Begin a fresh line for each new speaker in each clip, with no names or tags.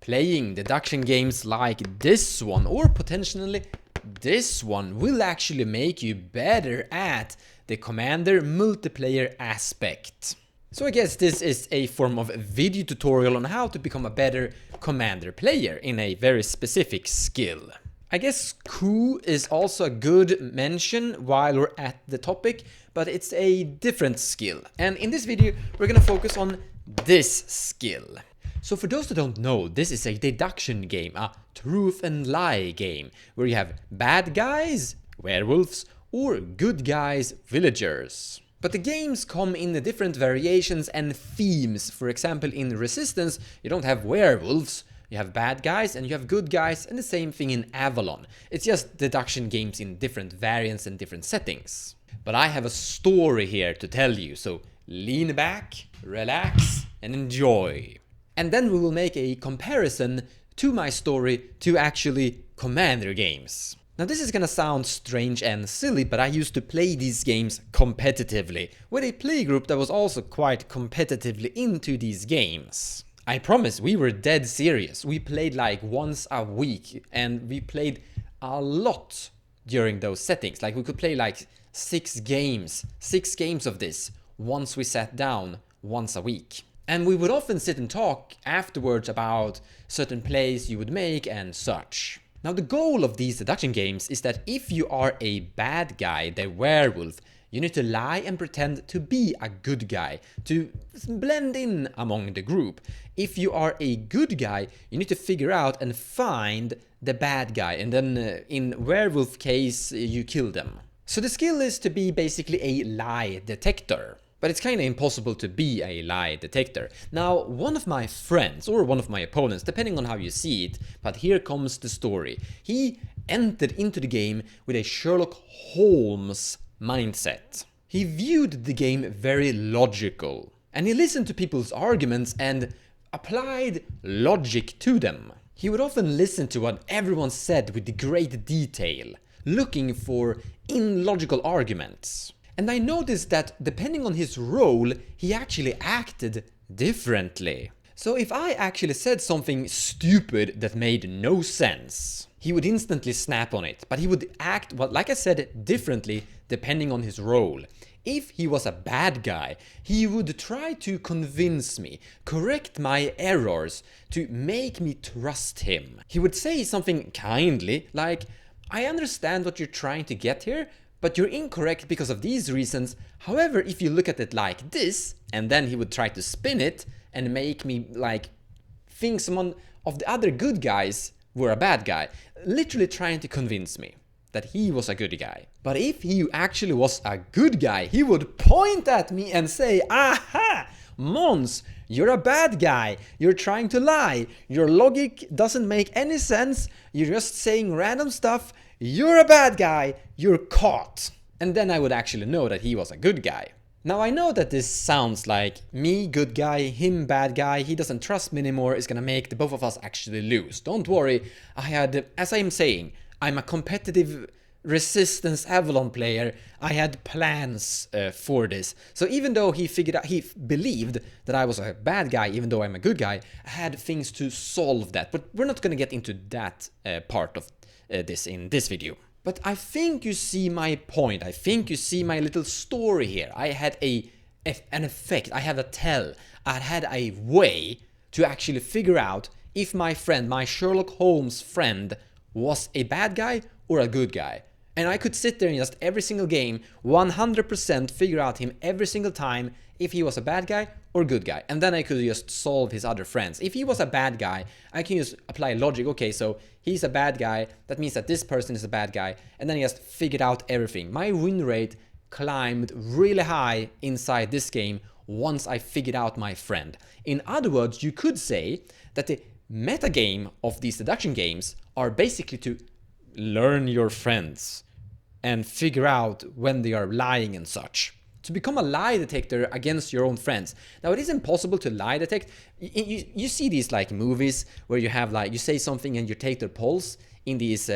playing deduction games like this one, or potentially this one, will actually make you better at the Commander multiplayer aspect. So I guess this is a form of video tutorial on how to become a better Commander player in a very specific skill. I guess coup is also a good mention while we're at the topic, but it's a different skill. And in this video, we're gonna focus on this skill. So for those who don't know, this is a deduction game, a truth and lie game, where you have bad guys, werewolves, or good guys, villagers. But the games come in different variations and themes. For example, in Resistance, you don't have werewolves, you have bad guys and you have good guys, and the same thing in Avalon. It's just deduction games in different variants and different settings. But I have a story here to tell you, so lean back, relax, and enjoy. And then we will make a comparison to my story to actually Commander games. Now this is gonna sound strange and silly, but I used to play these games competitively, with a playgroup that was also quite competitively into these games. I promise, we were dead serious. We played like once a week, and we played a lot during those settings. Like we could play like 6 games of this, once we sat down, once a week. And we would often sit and talk afterwards about certain plays you would make and such. Now the goal of these deduction games is that if you are a bad guy, the werewolf, you need to lie and pretend to be a good guy, to blend in among the group. If you are a good guy, you need to figure out and find the bad guy, and then in werewolf case, you kill them. So the skill is to be basically a lie detector. But it's kinda impossible to be a lie detector. Now, one of my friends, or one of my opponents, depending on how you see it, but here comes the story. He entered into the game with a Sherlock Holmes mindset. He viewed the game very logical, and he listened to people's arguments and applied logic to them. He would often listen to what everyone said with great detail, looking for illogical arguments. And I noticed that depending on his role, he actually acted differently. So if I actually said something stupid that made no sense, he would instantly snap on it, but he would act, well, like I said, differently depending on his role. If he was a bad guy, he would try to convince me, correct my errors, to make me trust him. He would say something kindly, like, "I understand what you're trying to get here, but you're incorrect because of these reasons. However, if you look at it like this," and then he would try to spin it and make me like think someone of the other good guys were a bad guy, literally trying to convince me that he was a good guy. But if he actually was a good guy, he would point at me and say, "Aha! Mons, you're a bad guy. You're trying to lie. Your logic doesn't make any sense. You're just saying random stuff. You're a bad guy. You're caught." And then I would actually know that he was a good guy. Now I know that this sounds like me good guy, him bad guy, he doesn't trust me anymore, is gonna make the both of us actually lose. Don't worry, as I'm saying, I'm a competitive Resistance Avalon player. I had plans for this. So even though he believed that I was a bad guy, even though I'm a good guy, I had things to solve that. But we're not gonna get into that part of this in this video. But I think you see my point. I think you see my little story here. I had an effect. I had a tell. I had a way to actually figure out if my friend, my Sherlock Holmes friend, was a bad guy or a good guy. And I could sit there and just every single game, 100% figure out him every single time if he was a bad guy or good guy. And then I could just solve his other friends. If he was a bad guy, I can just apply logic. Okay, so he's a bad guy. That means that this person is a bad guy. And then I just figured out everything. My win rate climbed really high inside this game once I figured out my friend. In other words, you could say that the metagame of these deduction games are basically to learn your friends and figure out when they are lying and such. To become a lie detector against your own friends. Now it is impossible to lie detect. You see these like movies where you have like, you say something and you take their pulse in these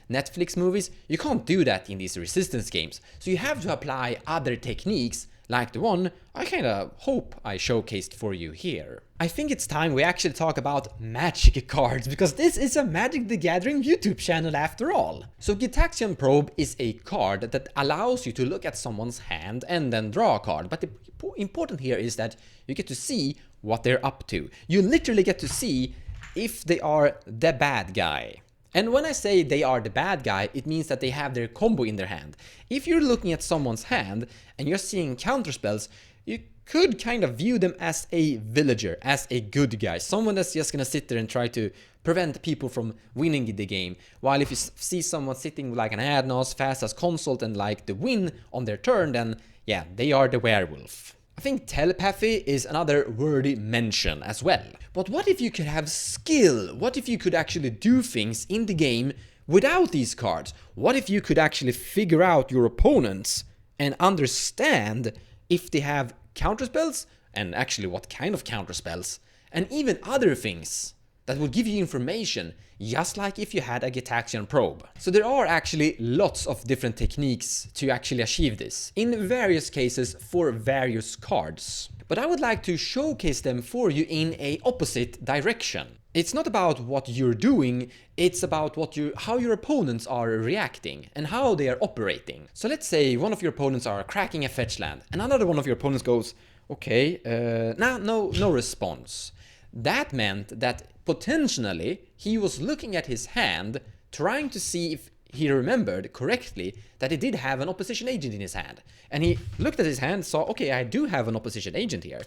Netflix movies. You can't do that in these Resistance games. So you have to apply other techniques like the one I kinda hope I showcased for you here. I think it's time we actually talk about magic cards, because this is a Magic the Gathering YouTube channel after all. So Deduction Probe is a card that allows you to look at someone's hand and then draw a card, but the important here is that you get to see what they're up to. You literally get to see if they are the bad guy. And when I say they are the bad guy, it means that they have their combo in their hand. If you're looking at someone's hand and you're seeing counterspells, you could kind of view them as a villager, as a good guy, someone that's just gonna sit there and try to prevent people from winning the game. While if you see someone sitting like an Adnos, fast as consult, and like the win on their turn, then yeah, they are the werewolf. I think telepathy is another worthy mention as well. But what if you could have skill? What if you could actually do things in the game without these cards? What if you could actually figure out your opponents and understand if they have counterspells, and actually what kind of counterspells, and even other things that will give you information, just like if you had a Deduction Probe. So there are actually lots of different techniques to actually achieve this, in various cases for various cards. But I would like to showcase them for you in a opposite direction. It's not about what you're doing, it's about how your opponents are reacting and how they are operating. So let's say one of your opponents are cracking a fetch land, and another one of your opponents goes, okay, no response. That meant that potentially he was looking at his hand, trying to see if he remembered correctly that he did have an opposition agent in his hand. And he looked at his hand, saw, okay, I do have an opposition agent here.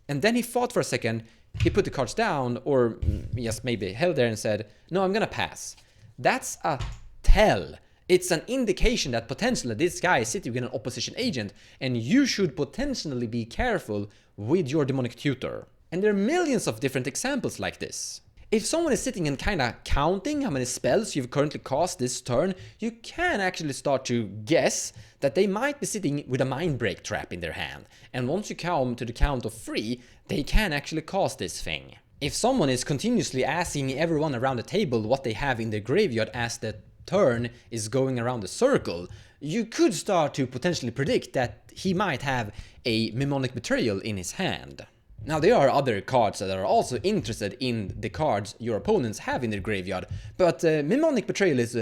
And then he thought for a second, he put the cards down, or just maybe held there and said, no, I'm gonna pass. That's a tell. It's an indication that potentially this guy is sitting with an opposition agent, and you should potentially be careful with your demonic tutor. And there are millions of different examples like this. If someone is sitting and kinda counting how many spells you've currently cast this turn, you can actually start to guess that they might be sitting with a mind break trap in their hand. And once you come to the count of 3, they can actually cast this thing. If someone is continuously asking everyone around the table what they have in their graveyard as the turn is going around the circle, you could start to potentially predict that he might have a mnemonic betrayal in his hand. Now there are other cards that are also interested in the cards your opponents have in their graveyard, but Mnemonic Betrayal is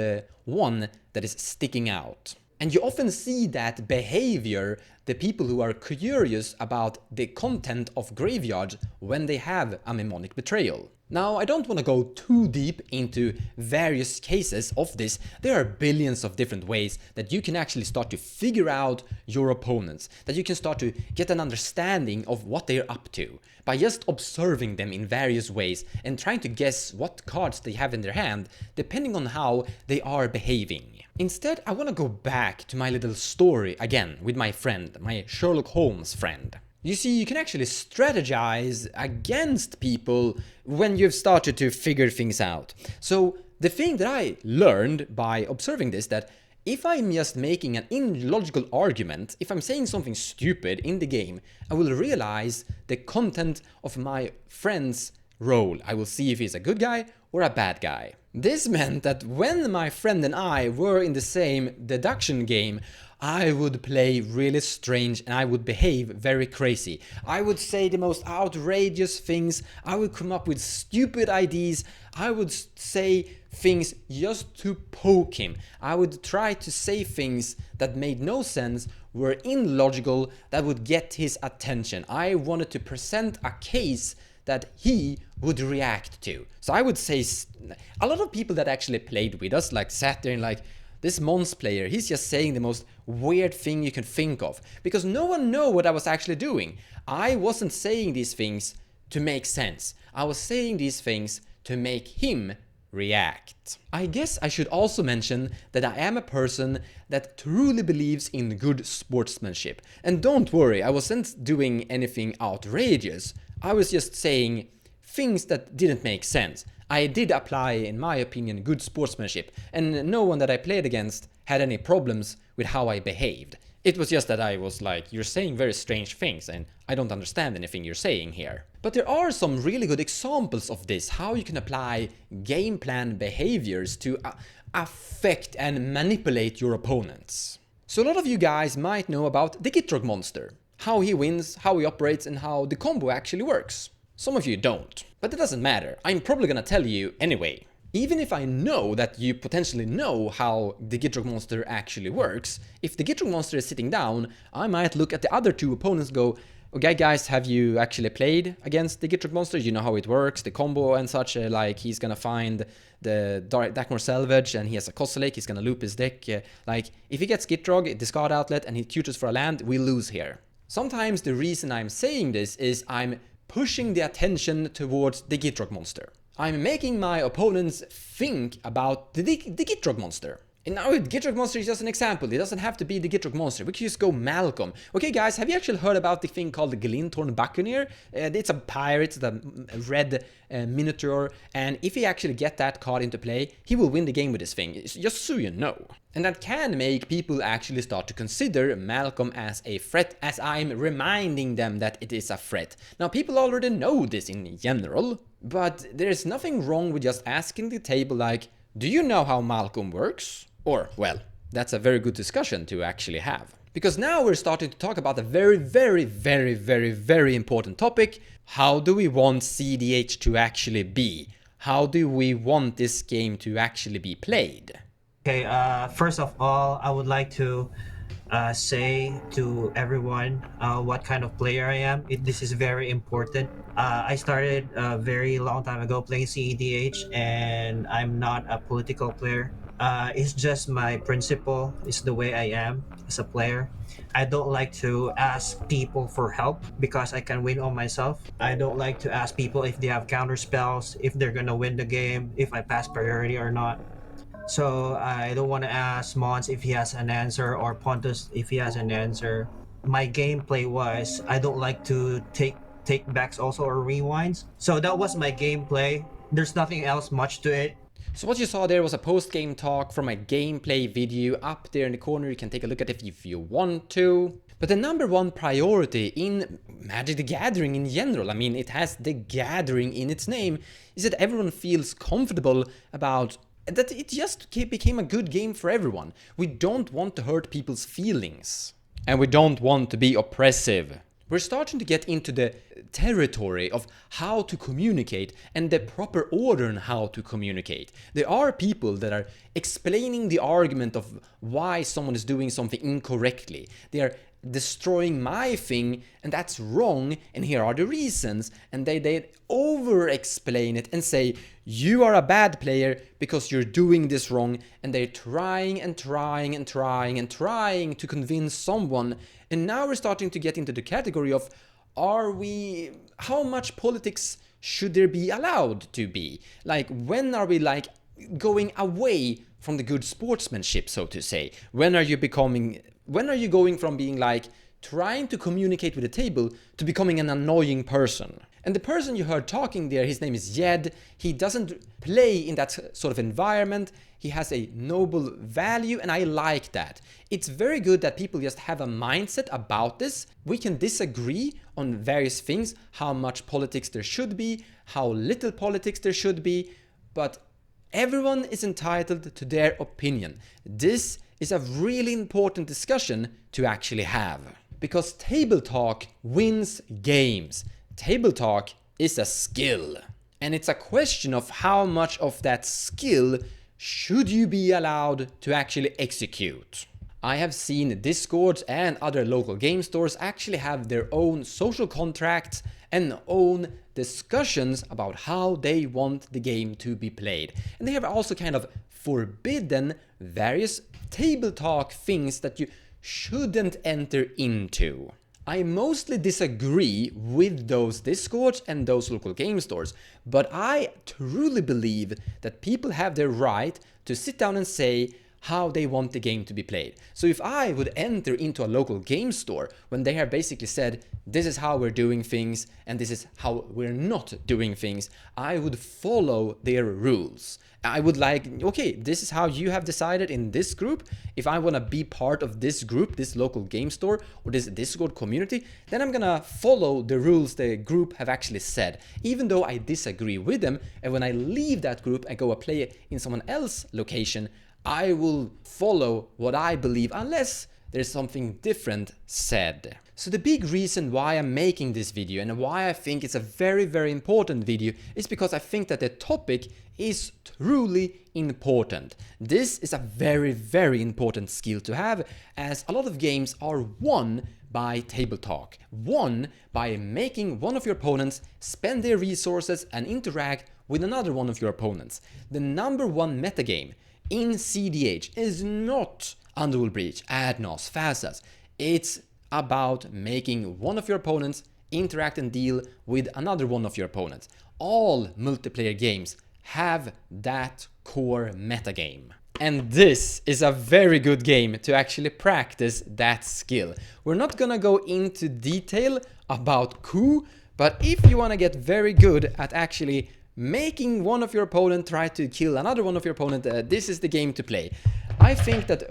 one that is sticking out. And you often see that behavior, the people who are curious about the content of graveyards when they have a Mnemonic Betrayal. Now, I don't want to go too deep into various cases of this. There are billions of different ways that you can actually start to figure out your opponents, that you can start to get an understanding of what they're up to by just observing them in various ways and trying to guess what cards they have in their hand depending on how they are behaving. Instead, I want to go back to my little story again with my friend, my Sherlock Holmes friend. You see, you can actually strategize against people when you've started to figure things out. So the thing that I learned by observing this, that if I'm just making an illogical argument, if I'm saying something stupid in the game, I will realize the content of my friend's role. I will see if he's a good guy or a bad guy. This meant that when my friend and I were in the same deduction game, I would play really strange and I would behave very crazy. I would say the most outrageous things, I would come up with stupid ideas, I would say things just to poke him. I would try to say things that made no sense, were illogical, that would get his attention. I wanted to present a case that he would react to. So I would say, a lot of people that actually played with us like sat there and like, this Mons player, he's just saying the most weird thing you can think of. Because no one knew what I was actually doing. I wasn't saying these things to make sense. I was saying these things to make him react. I guess I should also mention that I am a person that truly believes in good sportsmanship. And don't worry, I wasn't doing anything outrageous. I was just saying things that didn't make sense. I did apply, in my opinion, good sportsmanship, and no one that I played against had any problems with how I behaved. It was just that I was like, you're saying very strange things and I don't understand anything you're saying here. But there are some really good examples of this, how you can apply game plan behaviors to affect and manipulate your opponents. So a lot of you guys might know about the Gitrog monster. how he wins, how he operates, and how the combo actually works. Some of you don't, but it doesn't matter. I'm probably gonna tell you anyway. Even if I know that you potentially know how the Gitrog monster actually works, if the Gitrog monster is sitting down, I might look at the other two opponents and go, okay guys, have you actually played against the Gitrog monster? You know how it works, the combo and such, like he's gonna find the Darkmoor Salvage and he has a Castle Lake, he's gonna loop his deck. Like, if he gets Gitrog, discard outlet, and he tutors for a land, we lose here. Sometimes the reason I'm saying this is I'm pushing the attention towards the Gitrog monster. I'm making my opponents think about the Gitrog monster. And now the Gitrog monster is just an example. It doesn't have to be the Gitrog monster. We could just go Malcolm. Okay guys, have you actually heard about the thing called the Glinthorn Buccaneer? It's a pirate, it's a red minotaur, and if he actually get that card into play, he will win the game with this thing, just so you know. And that can make people actually start to consider Malcolm as a threat, as I'm reminding them that it is a threat. Now people already know this in general, but there's nothing wrong with just asking the table like, do you know how Malcolm works? Or, well, that's a very good discussion to actually have. Because now we're starting to talk about a very, very, very, very, very important topic. How do we want cEDH to actually be? How do we want this game to actually be played?
Okay, first of all, I would like to say to everyone what kind of player I am. This is very important. I started a very long time ago playing cEDH, and I'm not a political player. It's just my principle. It's the way I am as a player. I don't like to ask people for help because I can win on myself. I don't like to ask people if they have counter spells, if they're gonna win the game, if I pass priority or not. So I don't want to ask Mons if he has an answer or Pontus if he has an answer. My gameplay was I don't like to take backs also or rewinds. So that was my gameplay. There's nothing else much to it.
So what you saw there was a post-game talk from a gameplay video up there in the corner. You can take a look at it if you want to. But the number one priority in Magic the Gathering in general, I mean, it has the gathering in its name, is that everyone feels comfortable about that it just became a good game for everyone. We don't want to hurt people's feelings. And we don't want to be oppressive. We're starting to get into the territory of how to communicate and the proper order on how to communicate. There are people that are explaining the argument of why someone is doing something incorrectly. They are destroying my thing and that's wrong and here are the reasons, and they over explain it and say you are a bad player because you're doing this wrong, and they're trying and trying and trying and trying to convince someone. And now we're starting to get into the category of how much politics should there be allowed to be? Like, when are we like going away from the good sportsmanship, so to say? When are you going from being like trying to communicate with the table to becoming an annoying person? And the person you heard talking there, his name is Jed. He doesn't play in that sort of environment. He has a noble value, and I like that. It's very good that people just have a mindset about this. We can disagree on various things, how much politics there should be, how little politics there should be, but everyone is entitled to their opinion. This is a really important discussion to actually have. Because table talk wins games. Table talk is a skill. And it's a question of how much of that skill should you be allowed to actually execute. I have seen Discords and other local game stores actually have their own social contracts and own discussions about how they want the game to be played. And they have also kind of forbidden various table talk things that you shouldn't enter into. I mostly disagree with those Discords and those local game stores, but I truly believe that people have their right to sit down and say how they want the game to be played. So if I would enter into a local game store when they have basically said, this is how we're doing things and this is how we're not doing things, I would follow their rules. I would like, okay, this is how you have decided in this group. If I want to be part of this group, this local game store, or this Discord community, then I'm gonna follow the rules the group have actually said, even though I disagree with them. And when I leave that group and go play in someone else's location, I will follow what I believe unless there's something different said. So the big reason why I'm making this video and why I think it's a very, very important video is because I think that the topic is truly important. This is a very, very important skill to have, as a lot of games are won by table talk. Won by making one of your opponents spend their resources and interact with another one of your opponents. The number one metagame in cEDH is not Underworld Breach, Adnos, Phasas. It's about making one of your opponents interact and deal with another one of your opponents. All multiplayer games have that core metagame. And this is a very good game to actually practice that skill. We're not gonna go into detail about coup, but if you wanna get very good at actually making one of your opponent try to kill another one of your opponent, this is the game to play. I think that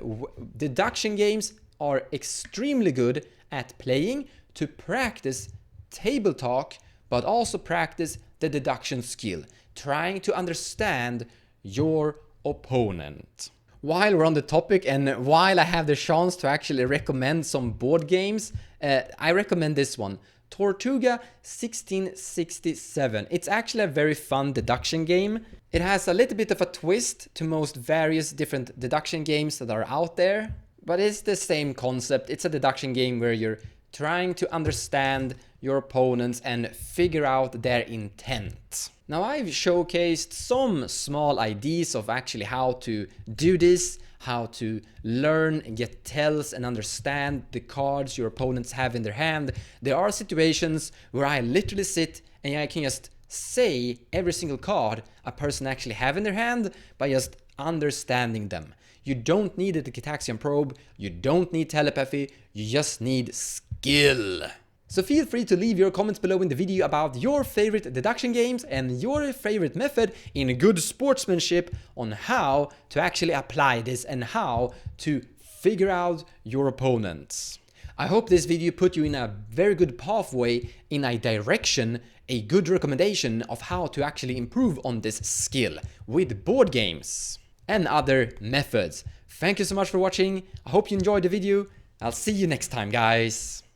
deduction games are extremely good at playing to practice table talk, but also practice the deduction skill, trying to understand your opponent. While we're on the topic and while I have the chance to actually recommend some board games, I recommend this one, Tortuga 1667. It's actually a very fun deduction game. It has a little bit of a twist to most various different deduction games that are out there, but it's the same concept. It's a deduction game where you're trying to understand your opponents and figure out their intent. Now, I've showcased some small ideas of actually how to do this, how to learn and get tells and understand the cards your opponents have in their hand. There are situations where I literally sit and I can just say every single card a person actually have in their hand by just understanding them. You don't need a Gitaxian probe, you don't need telepathy, you just need skill. So feel free to leave your comments below in the video about your favorite deduction games and your favorite method in good sportsmanship on how to actually apply this and how to figure out your opponents. I hope this video put you in a very good pathway, in a direction, a good recommendation of how to actually improve on this skill with board games and other methods. Thank you so much for watching. I hope you enjoyed the video. I'll see you next time, guys.